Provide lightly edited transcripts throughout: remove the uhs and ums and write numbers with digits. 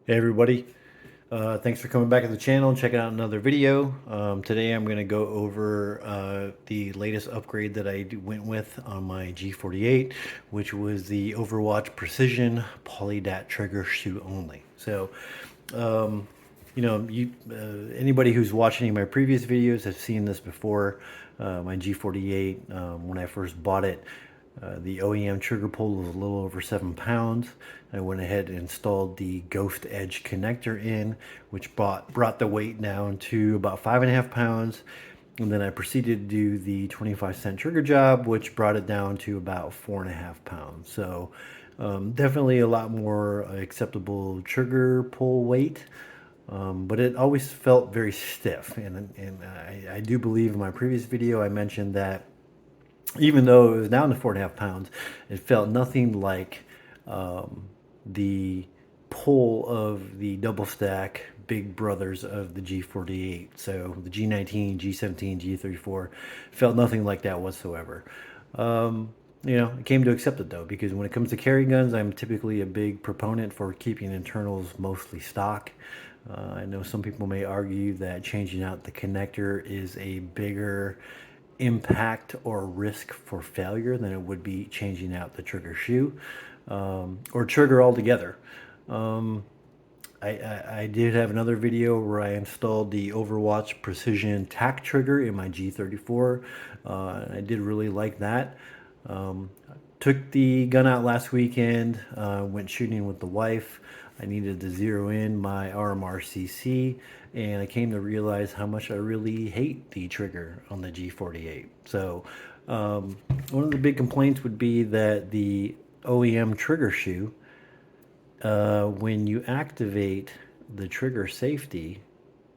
Hey everybody, thanks for coming back to the channel and checking out another video. Today I'm going to go over the latest upgrade that went with on my G48, which was the Overwatch Precision PolyDAT trigger shoot only. So, anybody who's watched any of my previous videos have seen this before. My G48, when I first bought it, the OEM trigger pull was a little over 7 pounds. I went ahead and installed the Ghost Edge connector in, which brought the weight down to about 5.5 pounds. And then I proceeded to do the 25-cent trigger job, which brought it down to about 4.5 pounds. So definitely a lot more acceptable trigger pull weight. But it always felt very stiff. And I do believe in my previous video I mentioned that even though it was down to 4.5 pounds, it felt nothing like the pull of the double stack big brothers of the G48. So the G19, G17, G34 felt nothing like that whatsoever. I came to accept it though, because when it comes to carry guns, I'm typically a big proponent for keeping internals mostly stock. I know some people may argue that changing out the connector is a bigger impact or risk for failure than it would be changing out the trigger shoe or trigger altogether. I did have another video where I installed the Overwatch Precision tack trigger in my G34. I did really like that. Took the gun out last weekend, went shooting with the wife. I needed to zero in my RMRCC, and I came to realize how much I really hate the trigger on the G48. So one of the big complaints would be that the OEM trigger shoe, when you activate the trigger safety,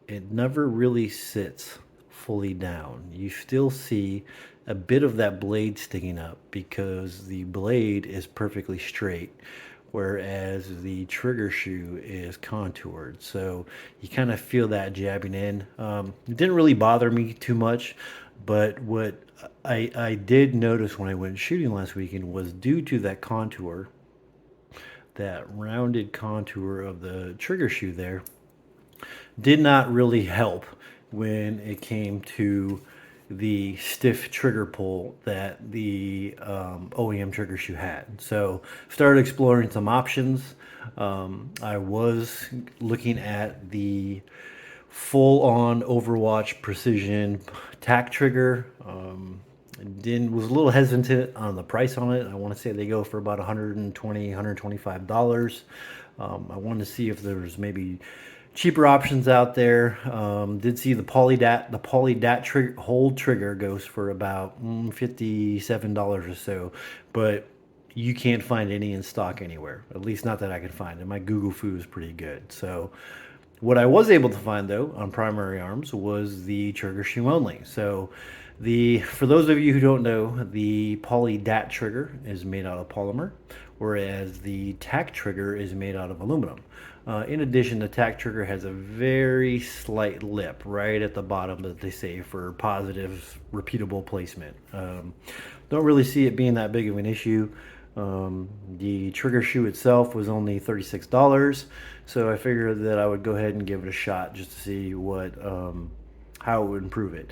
it never really sits fully down. You still see a bit of that blade sticking up because the blade is perfectly straight, whereas the trigger shoe is contoured. So you kind of feel that jabbing in. It didn't really bother me too much, but what I did notice when I went shooting last weekend was due to that contour, that rounded contour of the trigger shoe there, did not really help when it came to the stiff trigger pull that the OEM trigger shoe had. So started exploring some options. I was looking at the full-on Overwatch Precision tack trigger. Was a little hesitant on the price on it. I want to say they go for about $120, $125. I wanted to see if there was maybe cheaper options out there. Did see the PolyDAT. The PolyDAT hold trigger goes for about $57 or so, but you can't find any in stock anywhere. At least not that I could find. And my Google Foo is pretty good. So what I was able to find though on Primary Arms was the trigger shoe only. So for those of you who don't know, the PolyDAT trigger is made out of polymer, whereas the tack trigger is made out of aluminum. In addition, the tack trigger has a very slight lip right at the bottom that they say for positive repeatable placement. Don't really see it being that big of an issue. The trigger shoe itself was only $36, so I figured that I would go ahead and give it a shot just to see how it would improve it.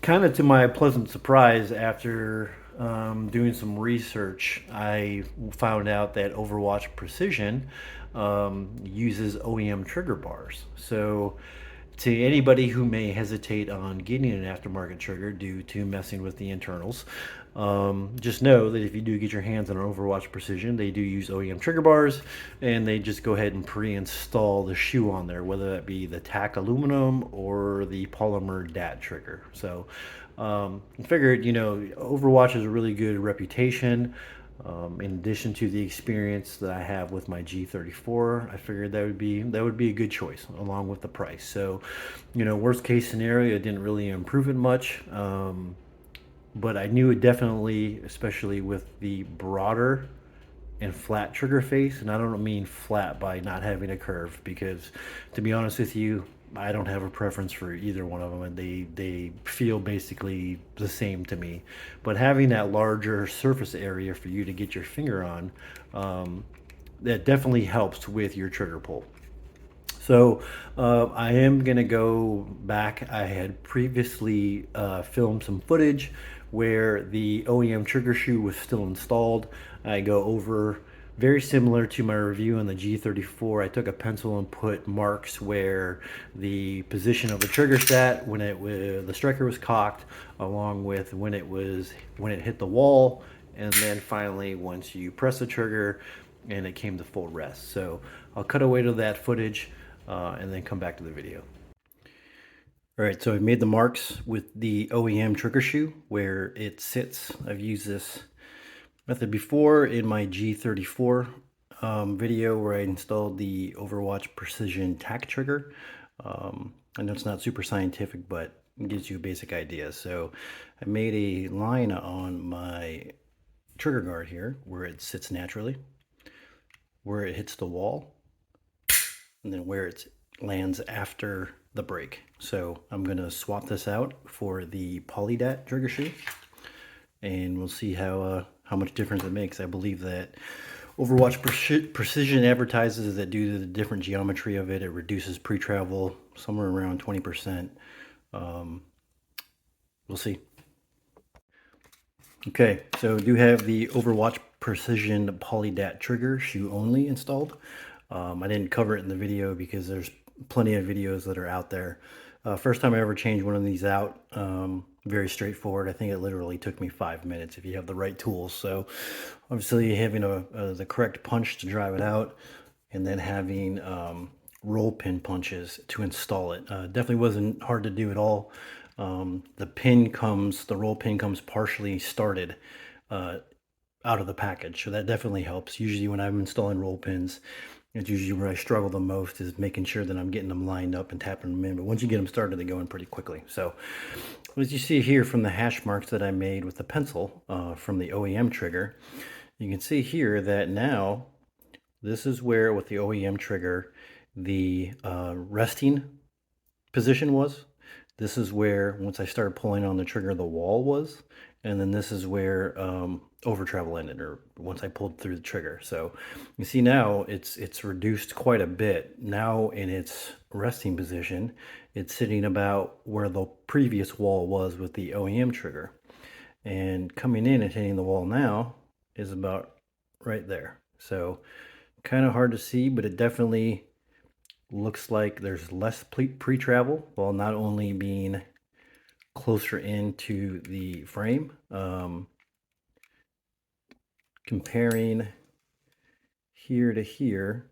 Kind of to my pleasant surprise, after doing some research, I found out that Overwatch Precision uses OEM trigger bars. So to anybody who may hesitate on getting an aftermarket trigger due to messing with the internals, just know that if you do get your hands on an Overwatch Precision, they do use OEM trigger bars, and they just go ahead and pre-install the shoe on there, whether that be the tack aluminum or the polymer DAT trigger. So I figured, Overwatch has a really good reputation. In addition to the experience that I have with my G34, I figured that would be a good choice along with the price. So, worst case scenario, it didn't really improve it much, but I knew it definitely, especially with the broader and flat trigger face, and I don't mean flat by not having a curve, because to be honest with you, I don't have a preference for either one of them, and they feel basically the same to me. But having that larger surface area for you to get your finger on, that definitely helps with your trigger pull. So I am going to go back. I had previously filmed some footage where the OEM trigger shoe was still installed. I go over very similar to my review on the G34. I took a pencil and put marks where the position of the trigger sat when the striker was cocked, along with when it hit the wall, and then finally once you press the trigger and it came to full rest. So I'll cut away to that footage and then come back to the video. All right, so I've made the marks with the OEM trigger shoe where it sits. I've used this method before in my G34 video where I installed the Overwatch Precision Tack Trigger. I know it's not super scientific, but it gives you a basic idea. So I made a line on my trigger guard here where it sits naturally, where it hits the wall, and then where it lands after the break. So I'm going to swap this out for the PolyDAT trigger shoe, and we'll see how much difference it makes. I believe that Overwatch Precision advertises that due to the different geometry of it, it reduces pre-travel somewhere around 20%. We'll see. Okay, so I do have the Overwatch Precision PolyDAT trigger shoe only installed. I didn't cover it in the video because there's plenty of videos that are out there. First time I ever changed one of these out, very straightforward. I think it literally took me 5 minutes if you have the right tools. So obviously having the correct punch to drive it out, and then having roll pin punches to install it. Definitely wasn't hard to do at all. The roll pin comes partially started out of the package, so that definitely helps. Usually when I'm installing roll pins, it's usually where I struggle the most, is making sure that I'm getting them lined up and tapping them in. But once you get them started, they go in pretty quickly. So as you see here from the hash marks that I made with the pencil from the OEM trigger, you can see here that now this is where, with the OEM trigger, the resting position was. This is where, once I started pulling on the trigger, the wall was. And then this is where over travel ended, or once I pulled through the trigger. So you see now it's reduced quite a bit. Now in its resting position, it's sitting about where the previous wall was with the OEM trigger. And coming in and hitting the wall now is about right there. So kind of hard to see, but it definitely looks like there's less pre-travel, while not only being closer into the frame. Comparing here to here,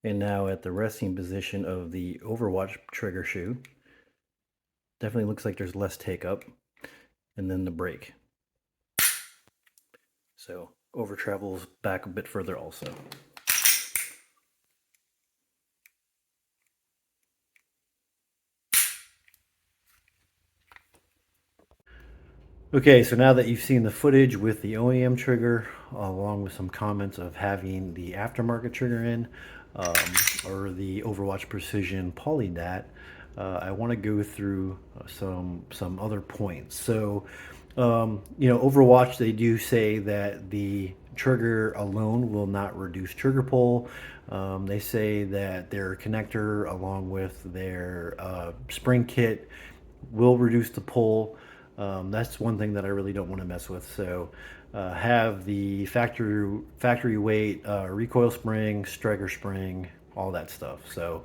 and now at the resting position of the Overwatch trigger shoe, definitely looks like there's less take up, and then the break. So over travels back a bit further also. Okay, so now that you've seen the footage with the OEM trigger, along with some comments of having the aftermarket trigger in, or the Overwatch Precision PolyDAT, I want to go through some other points. So, Overwatch, they do say that the trigger alone will not reduce trigger pull. They say that their connector, along with their spring kit, will reduce the pull. That's one thing that I really don't want to mess with. So have the factory weight recoil spring, striker spring, all that stuff. So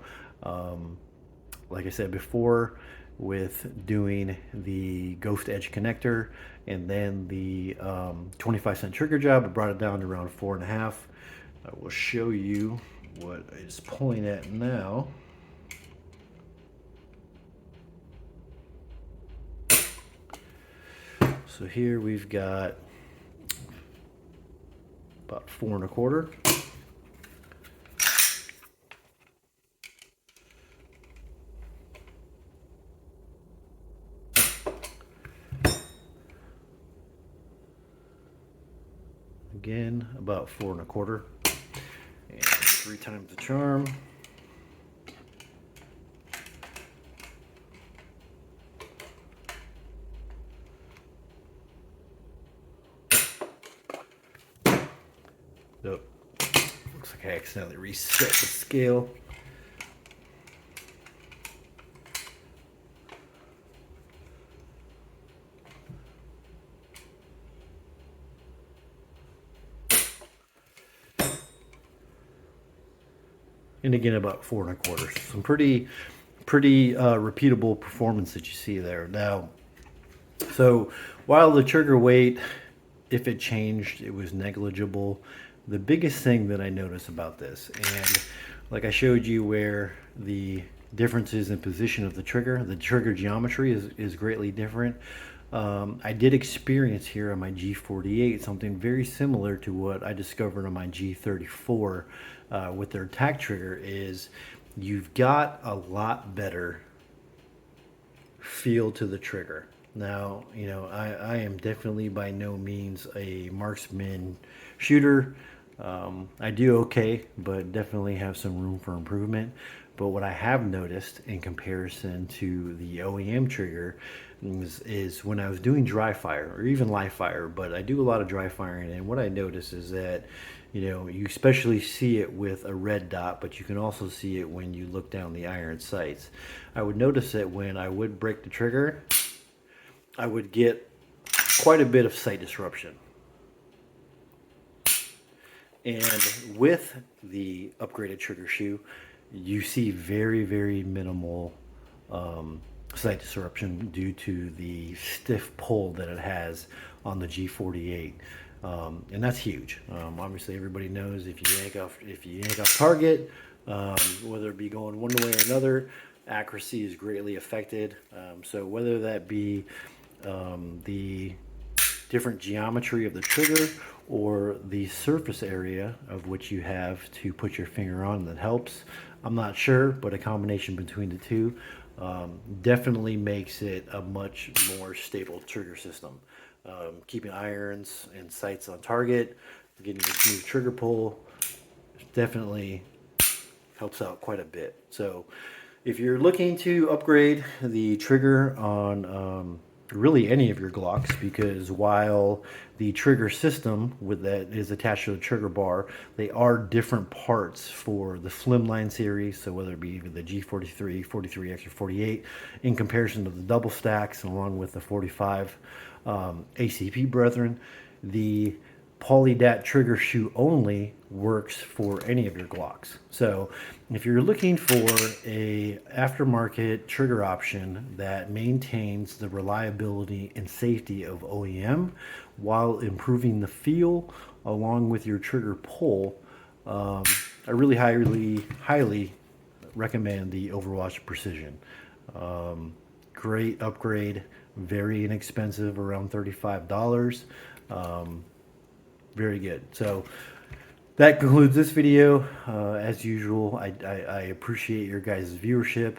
like I said before, with doing the ghost edge connector and then the 25-cent trigger job, I brought it down to around 4.5. I will show you what it's pulling at now. So here we've got about 4.25. Again, about 4.25. And 3 times the charm. So, looks like I accidentally reset the scale. and again about 4 1/4. Some pretty repeatable performance that you see there. Now, so while the trigger weight, if it changed, it was negligible. The biggest thing that I noticed about this, and like I showed you where the differences in position of the trigger geometry is greatly different. I did experience here on my G48 something very similar to what I discovered on my G34 with their tack trigger. Is you've got a lot better feel to the trigger. Now, you know, I am definitely by no means a marksman shooter. I do okay, but definitely have some room for improvement. But what I have noticed in comparison to the OEM trigger is when I was doing dry fire or even live fire, but I do a lot of dry firing, and what I notice is that, you know, you especially see it with a red dot, but you can also see it when you look down the iron sights. I would notice that when I would break the trigger, I would get quite a bit of sight disruption. And with the upgraded trigger shoe, you see very minimal sight disruption due to the stiff pull that it has on the G48. And that's huge. Obviously, everybody knows if you yank off target, whether it be going one way or another, accuracy is greatly affected. So whether that be the different geometry of the trigger or the surface area of which you have to put your finger on that helps, I'm not sure, but a combination between the two definitely makes it a much more stable trigger system. Keeping irons and sights on target, getting a smooth trigger pull, definitely helps out quite a bit. So if you're looking to upgrade the trigger on really any of your Glocks, because while the trigger system with that is attached to the trigger bar, they are different parts for the slimline series. So whether it be the G43, 43X, or 48, in comparison to the double stacks, and along with the 45 ACP brethren, the PolyDAT trigger shoe only works for any of your Glocks. So if you're looking for a aftermarket trigger option that maintains the reliability and safety of OEM while improving the feel along with your trigger pull, I really highly recommend the Overwatch Precision. Great upgrade, very inexpensive, around $35. Very good. So that concludes this video. As usual, I appreciate your guys' viewership.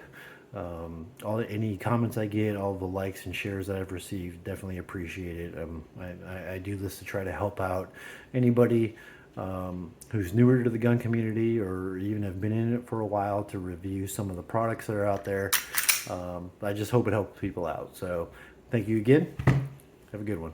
Any comments I get, all the likes and shares that I've received, definitely appreciate it. I do this to try to help out anybody who's newer to the gun community or even have been in it for a while, to review some of the products that are out there. I just hope it helps people out. So thank you again. Have a good one.